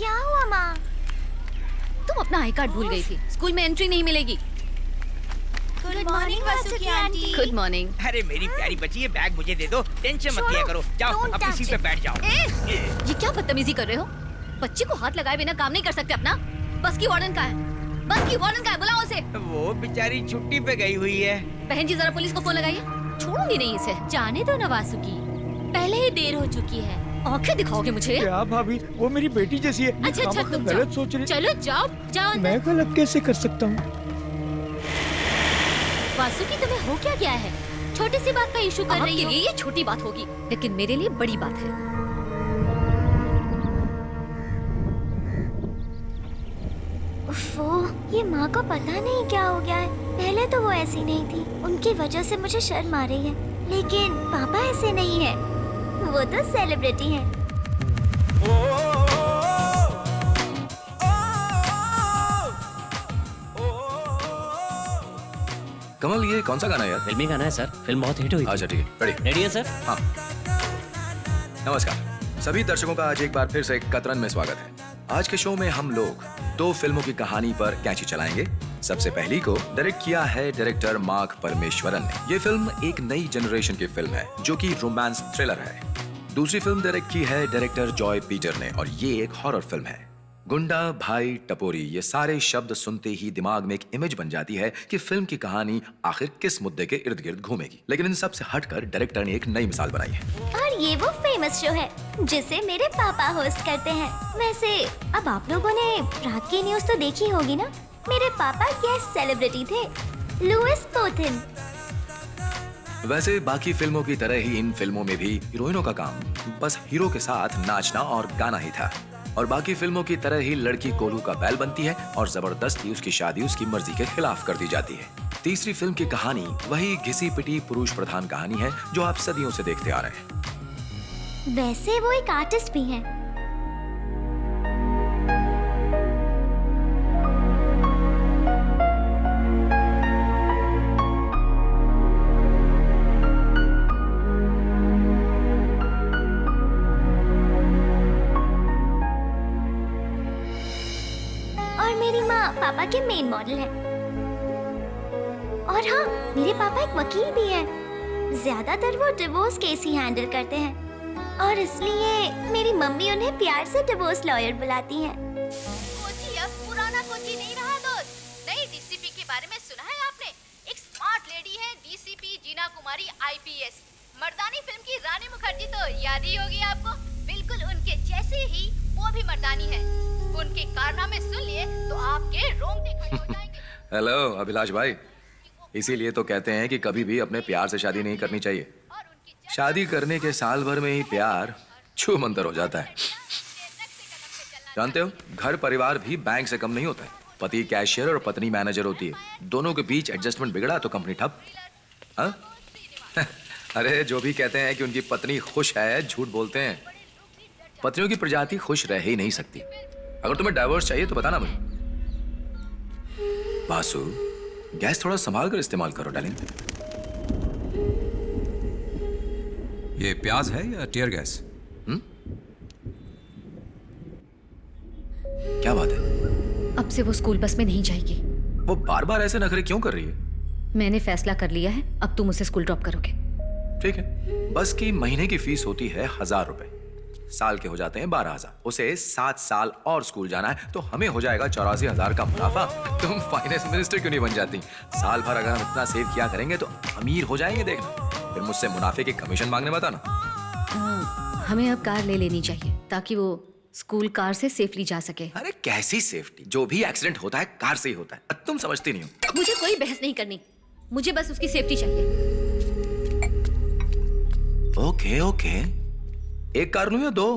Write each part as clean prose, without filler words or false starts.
क्या हुआ माँ? तुम अपना आई कार्ड भूल गई थी। स्कूल में एंट्री नहीं मिलेगी। Good morning Vasuki aunty. Good morning. अरे मेरी प्यारी बच्ची, ये बैग मुझे दे दो, टेंशन मत लिया करो। जाओ Don't अपनी touch सीट पे it. बैठ जाओ। ये क्या बदतमीजी कर रहे हो? बच्चे को हाथ लगाए बिना काम नहीं कर सकते अपना। बस की वार्डन का है। बस की वार्डन का है, बुलाओ उसे। वो बेचारी छुट्टी पे गई हुई है। बहन जी जरा पुलिस को फोन लगाइए। छोड़ूंगी नहीं इसे। जाने दो ना वासुकी, पहले ही देर हो चुकी है। आंखें दिखाओगे मुझे? क्या भाभी, वो मेरी बेटी जैसी है। अच्छा खामखा तुम गलत जाओ। सोच रही। चलो जाओ जाओ अंदर। मैं गलत कैसे कर सकता हूँ? वासुकी तुम्हें हो क्या गया है? छोटी सी बात का इशू कर रही आपके हो। लिए ये छोटी बात होगी, लेकिन मेरे लिए बड़ी बात है। वो ये माँ को पता नहीं क्या हो गया है। पहले तो वो ऐसी नहीं थी, उनकी वजह से मुझे शर्म आ रही है। लेकिन पापा ऐसे नहीं है, वो तो सेलिब्रिटी हैं। कमल, ये कौन सा गाना है यार? फिल्मी गाना है सर, फिल्म बहुत हिट हुई थी। अच्छा ठीक है, रेडी? रेडी है सर? हाँ। नमस्कार सभी दर्शकों का आज एक बार फिर से कतरन में स्वागत है। आज के शो में हम लोग 2 फिल्मों की कहानी पर कैंची चलाएंगे। सबसे पहली को डायरेक्ट किया है डायरेक्टर मार्क परमेश्वरन ने। ये फिल्म एक नई जनरेशन की फिल्म है जो कि रोमांस थ्रिलर है। दूसरी फिल्म डायरेक्ट की है डायरेक्टर जॉय पीटर ने और ये एक हॉरर फिल्म है। गुंडा, भाई, टपोरी, ये सारे शब्द सुनते ही दिमाग में एक इमेज बन जाती है कि फिल्म की कहानी आखिर किस मुद्दे के इर्द गिर्द घूमेगी। लेकिन इन सब से हटकर डायरेक्टर ने एक नई मिसाल बनाई है। और ये वो फेमस शो है जिसे मेरे पापा होस्ट करते हैं। वैसे अब आप लोगों ने रात की न्यूज़ तो देखी होगी ना। मेरे पापा गेस्ट सेलिब्रिटी थे, लुइस पोथिन। वैसे बाकी फिल्मों की तरह ही इन फिल्मों में भी हीरोइनों का काम बस हीरो के साथ नाचना और गाना ही था। और बाकी फिल्मों की तरह ही लड़की कोल्हू का बैल बनती है और जबरदस्ती उसकी शादी उसकी मर्जी के खिलाफ कर दी जाती है। तीसरी फिल्म की कहानी वही घिसी पिटी पुरुष प्रधान कहानी है जो आप सदियों से देखते आ रहे हैं। वैसे वो एक आर्टिस्ट भी हैं। और मेरी माँ पापा के मेन मॉडल है। और हाँ, मेरे पापा एक वकील भी हैं। ज्यादातर वो डिवोर्स केस ही हैंडल करते हैं और इसलिए मेरी मम्मी उन्हें प्यार से डिवोर्स लॉयर बुलाती हैं। कोची अब पुराना कोची नहीं रहा दोस्त। नई डीसीपी के बारे में सुना है आपने? एक स्मार्ट लेडी है डीसीपी जीना कुमारी आईपीएस। मर्दानी फिल्म की रानी मुखर्जी तो याद ही होगी आपको। बिल्कुल उनके जैसे ही वो भी मर्दानी है। उनके कारनामे सुन लिए तो आपके रोंगटे खड़े हो जाएंगे। हेलो अभिलाष भाई, इसीलिए तो कहते हैं कि कभी भी अपने प्यार से शादी नहीं करनी चाहिए। शादी करने के साल भर में ही प्यार छू मंतर हो जाता है। जानते हो, घर परिवार भी बैंक से कम नहीं होता है। पति कैशियर और पत्नी मैनेजर होती है। दोनों के बीच एडजस्टमेंट बिगड़ा तो कंपनी ठप। हाँ? अरे जो भी कहते हैं कि उनकी पत्नी खुश है, झूठ बोलते हैं। पत्नियों की प्रजाति खुश रह ही नहीं सकती। अगर तुम्हें डाइवोर्स चाहिए तो बताना मुझे। बासु, गैस थोड़ा संभाल कर इस्तेमाल करो डार्लिंग। ये प्याज है या टीयर गैस? क्या बात है? अब से वो स्कूल बस में नहीं जाएगी। वो बार बार ऐसे नखरे क्यों कर रही है? मैंने फैसला कर लिया है, अब तुम उसे स्कूल ड्रॉप करोगे। ठीक है, बस की महीने की फीस होती है 1000 रुपए, साल के हो जाते हैं 12,000। उसे 7 साल और स्कूल जाना है तो हमें हो जाएगा 84,000 का मुनाफा। तुम फाइनेंस मिनिस्टर क्यों नहीं बन जाती? साल भर अगर हम इतना सेव किया करेंगे तो अमीर हो जाएंगे। देखना, फिर मुझसे मुनाफे की कमीशन मांगने मत आना। हमें अब कार ले लेनी चाहिए ताकि वो स्कूल कार से सेफली जा सके। अरे कैसी सेफ्टी? जो भी एक्सीडेंट होता है कार से ही होता है। तुम समझती नहीं हो। मुझे कोई बहस नहीं करनी, मुझे बस उसकी सेफ्टी चाहिए। ओके ओके, एक कार लूं या 2?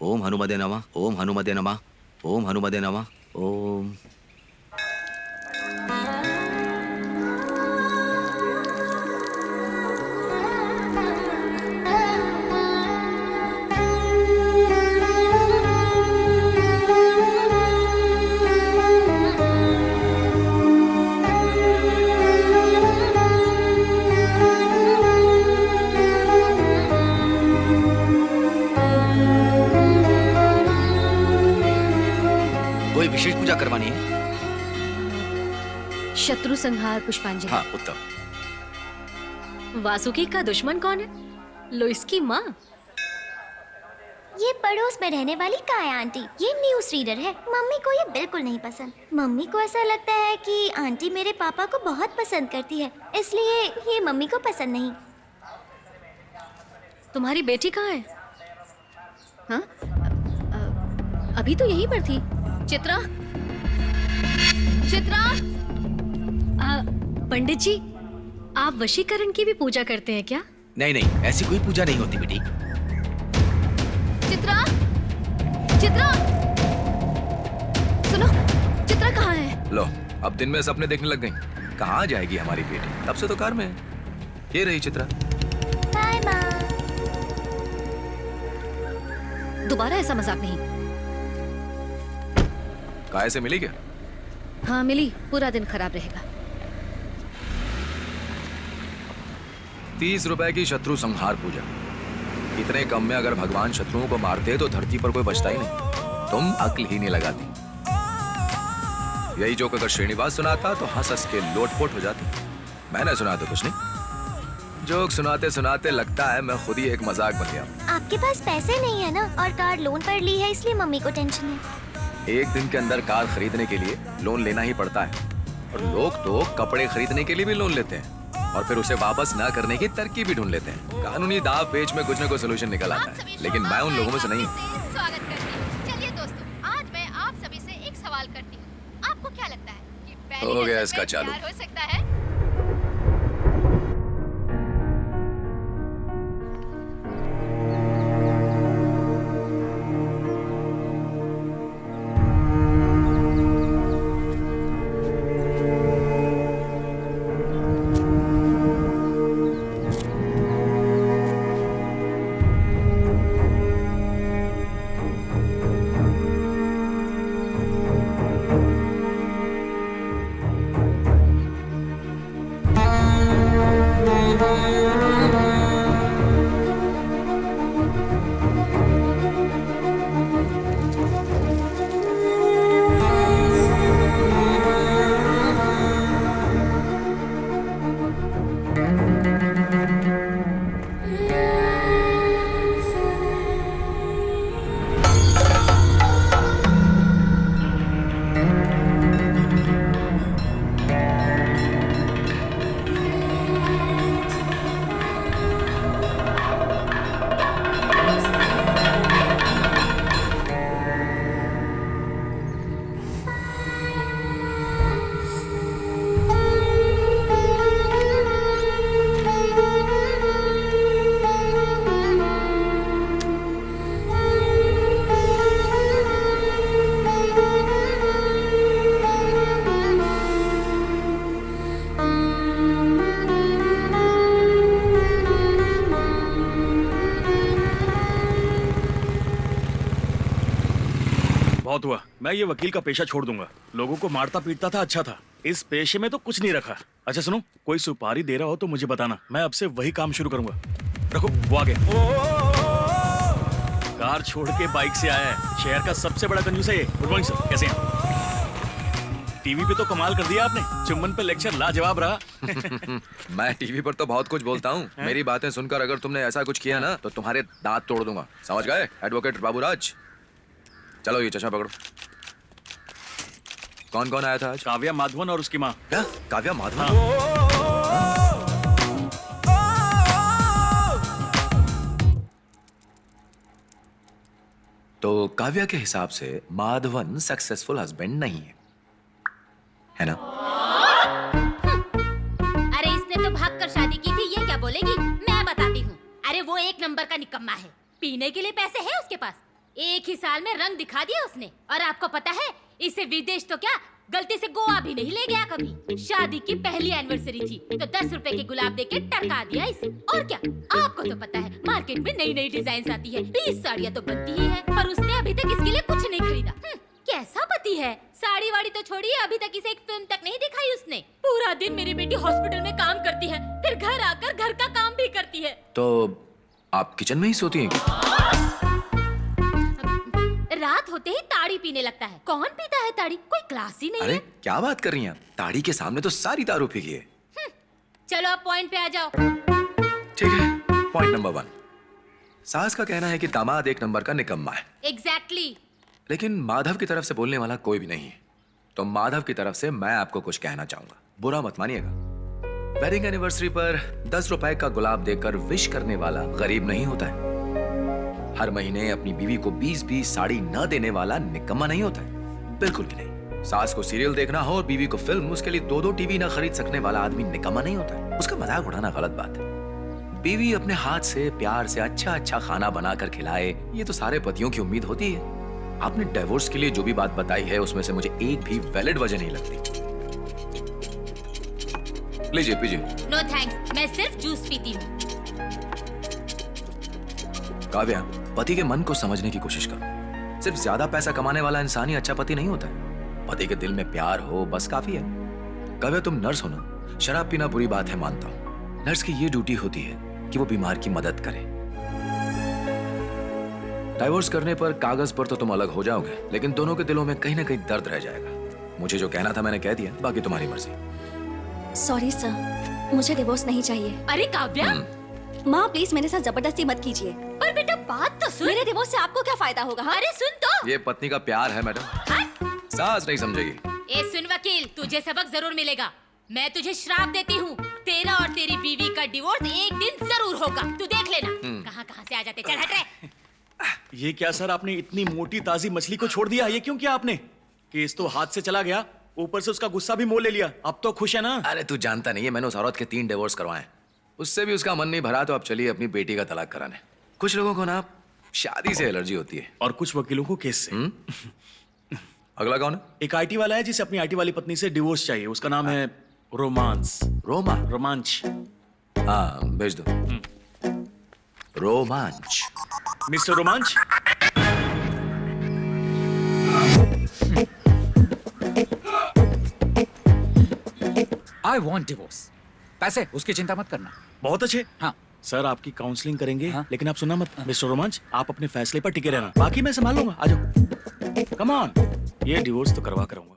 ओम हनुमते नमः, ओम हनुमते नमः, ओम हनुमते नमः, ओम। कोई विशेष पूजा करवानी है? शत्रु संहार पुष्पांजलि। हाँ, उत्तम। वासुकी का दुश्मन कौन है? लोइस की माँ। ये पड़ोस में रहने वाली काया आंटी, ये न्यूज रीडर है। मम्मी को ये बिल्कुल नहीं पसंद। मम्मी को ऐसा लगता है कि आंटी मेरे पापा को बहुत पसंद करती है, इसलिए ये मम्मी को पसंद नहीं। तुम्हारी बेटी कहाँ है? हाँ? अभी तो यहीं पर थी। चित्रा, चित्रा। पंडित जी, आप वशीकरण की भी पूजा करते हैं क्या? नहीं नहीं, ऐसी कोई पूजा नहीं होती बेटी। चित्रा, चित्रा, सुनो, चित्रा कहाँ है? लो, अब दिन में सपने देखने लग गई। कहाँ जाएगी हमारी बेटी? तब से तो कार में है। ये रही चित्रा। बाय माँ। दोबारा ऐसा मजाक नहीं। काय से मिली क्या? हाँ मिली, पूरा दिन खराब रहेगा। 30 रुपए की शत्रु संहार पूजा। इतने कम में अगर भगवान शत्रुओं को मारते तो धरती पर कोई बचता ही नहीं। तुम अक्ल ही नहीं लगाती। यही जोक अगर श्रीनिवास सुनाता तो हंस हंस के लोटपोट हो जाती। मैंने सुना तो कुछ नहीं। जोक सुनाते सुनाते लगता है मैं खुद ही एक मजाक बन गया। आपके पास पैसे नहीं है ना, और कार लोन पर ली है, इसलिए मम्मी को टेंशन है। एक दिन के अंदर कार खरीदने के लिए लोन लेना ही पड़ता है, और लोग तो कपड़े खरीदने के लिए भी लोन लेते हैं, और फिर उसे वापस ना करने की तरकीब भी ढूंढ लेते हैं। कानूनी दाव पेच में कुछ न कुछ सोल्यूशन निकल आता है, लेकिन मैं उन लोगों में से नहीं हूँ। स्वागत करती हूँ। चलिए दोस्तों, आज मैं आप सभी से एक सवाल करती हूँ। आपको क्या लगता है कि पहली हो गया नजर इसका में चालू। प्यार हो सकता है? बहुत हुआ, मैं ये वकील का पेशा छोड़ दूंगा। लोगों को मारता पीटता था, अच्छा था। इस पेशे में तो कुछ नहीं रखा। अच्छा सुनो, कोई सुपारी दे रहा हो तो मुझे बताना, मैं अब से वही काम शुरू करूंगा। रखो, वो आ गए। कार छोड़ के बाइक से आया है, शहर का सबसे बड़ा कंजूस है ये। गुड मॉर्निंग सर, कैसे हैं? टीवी पे तो कमाल कर दिया आपने, चुम्बन पे लेक्चर लाजवाब रहा। मैं टीवी पर तो बहुत कुछ बोलता हूँ। मेरी बातें सुनकर अगर तुमने ऐसा कुछ किया ना तो तुम्हारे दांत तोड़ दूंगा, समझ गए? एडवोकेट बाबूराज, चलो ये चश्मा पकड़ो। कौन कौन आया था आज? काव्या माधवन और उसकी माँ। क्या? काव्या माधवन? तो काव्या के हिसाब से माधवन सक्सेसफुल हस्बैंड नहीं है ना? अरे इसने तो भागकर शादी की थी, ये क्या बोलेगी? मैं बताती हूँ। अरे वो एक नंबर का निकम्मा है। पीने के लिए पैसे है उसके पास, एक ही साल में रंग दिखा दिया उसने। और आपको पता है, इसे विदेश तो क्या, गलती से गोवा भी नहीं ले गया कभी। शादी की पहली एनिवर्सरी थी तो 10 रुपए के गुलाब देके टरका दिया इसे। और क्या, आपको तो पता है मार्केट में नई नई डिजाइन आती है, 20 साड़ियाँ तो बनती ही है, पर उसने अभी तक इसके लिए कुछ नहीं खरीदा। कैसा पति है? साड़ी वाड़ी तो छोड़िए, अभी तक इसे एक फिल्म तक नहीं दिखाई उसने। पूरा दिन मेरी बेटी हॉस्पिटल में काम करती है, फिर घर आकर घर का काम भी करती है। तो आप किचन में ही सोती हैं क्या? रात होते ही ताड़ी पीने लगता है। कौन पीता है ताड़ी? कोई क्लास ही नहीं अरे है। क्या बात कर रही हैं आप? ताड़ी के सामने तो सारी दारू फीकी है। चलो अब पॉइंट पे आ जाओ। ठीक है, पॉइंट नंबर 1। सास का कहना है कि दामाद एक नंबर का निकम्मा है, एग्जैक्टली। लेकिन माधव की तरफ से बोलने वाला कोई भी नहीं है। तो माधव की तरफ से मैं आपको कुछ कहना चाहूंगा, बुरा मत मानिएगा। वेडिंग एनिवर्सरी पर 10 रुपए का गुलाब देकर विश करने वाला गरीब नहीं होता है। हर महीने अपनी बीवी को 20-20 साड़ी न देने वाला निकम्मा नहीं होता है, बिल्कुल भी नहीं। सास को सीरियल देखना हो और बीवी को फिल्म, उसके लिए 2-2 टीवी न खरीद सकने वाला आदमी निकम्मा नहीं होता है। उसका मजाक उड़ाना गलत बात है। बीवी अपने हाथ से प्यार से अच्छा अच्छा खाना बनाकर खिलाए, ये तो सारे पतियों की उम्मीद होती है। आपने डिवोर्स के लिए जो भी बात बताई है उसमें से मुझे एक भी वैलिड वजह नहीं लगती। लीजिए पीजिए। नो थैंक्स, मैं सिर्फ जूस पीती हूँ। काव्या, पति के मन को समझने की कोशिश करो। सिर्फ ज्यादा पैसा कमाने वाला इंसान ही अच्छा पति नहीं होता है। पति के दिल में प्यार हो बस काफी है। काव्या, तुम नर्स हो ना? शराब पीना बुरी बात है, मानता हूँ। नर्स की ये ड्यूटी होती है कि वो बीमार की मदद करे। डाइवोर्स करने पर कागज पर तो तुम अलग हो जाओगे, लेकिन दोनों के दिलों में कहीं ना कहीं दर्द रह जाएगा। मुझे जो कहना था मैंने कह दिया, बाकी तुम्हारी मर्जी। सॉरी सर, मुझे डिवोर्स नहीं चाहिए। अरे काव्या, माँ प्लीज मेरे साथ जबरदस्ती मत कीजिए। पर बेटा बात तो सुन। मेरे डिवोर्स से आपको क्या फायदा होगा? हाँ? अरे सुन तो। ये पत्नी का प्यार है मैडम, सास नहीं समझेगी। ए सुन वकील, तुझे सबक जरूर मिलेगा। मैं तुझे श्राप देती हूँ, तेरा और तेरी बीवी का डिवोर्स एक दिन जरूर होगा। तू देख लेना। कहाँ कहाँ से आ जाते। चल हट रे। ये क्या सर, आपने इतनी मोटी ताजी मछली को छोड़ दिया? ये क्यों किया आपने? केस तो हाथ से चला गया, ऊपर से उसका गुस्सा भी मोल ले लिया। अब तो खुश है ना? अरे तू जानता नहीं है, मैंने उस औरत के 3 डिवोर्स करवाए, उससे भी उसका मन नहीं भरा, तो अब चलिए अपनी बेटी का तलाक कराने। कुछ लोगों को ना शादी से एलर्जी होती है, और कुछ वकीलों को केस से। अगला कौन है? एक आईटी वाला है जिसे अपनी आईटी वाली पत्नी से डिवोर्स चाहिए। उसका नाम है रोमांस। रोमा? रोमांच। हाँ भेज दो। रोमांच। मिस्टर रोमांच, आई वॉन्ट डिवोर्स। पैसे उसकी चिंता मत करना। बहुत अच्छे। हाँ सर आपकी काउंसलिंग करेंगे। हाँ? लेकिन आप सुनना मत। मिस्टर रोमांच, आप अपने फैसले पर टिके रहना, बाकी मैं संभाल लूंगा। आ जाओ, कम ऑन। ये डिवोर्स तो करवा कराऊंगा।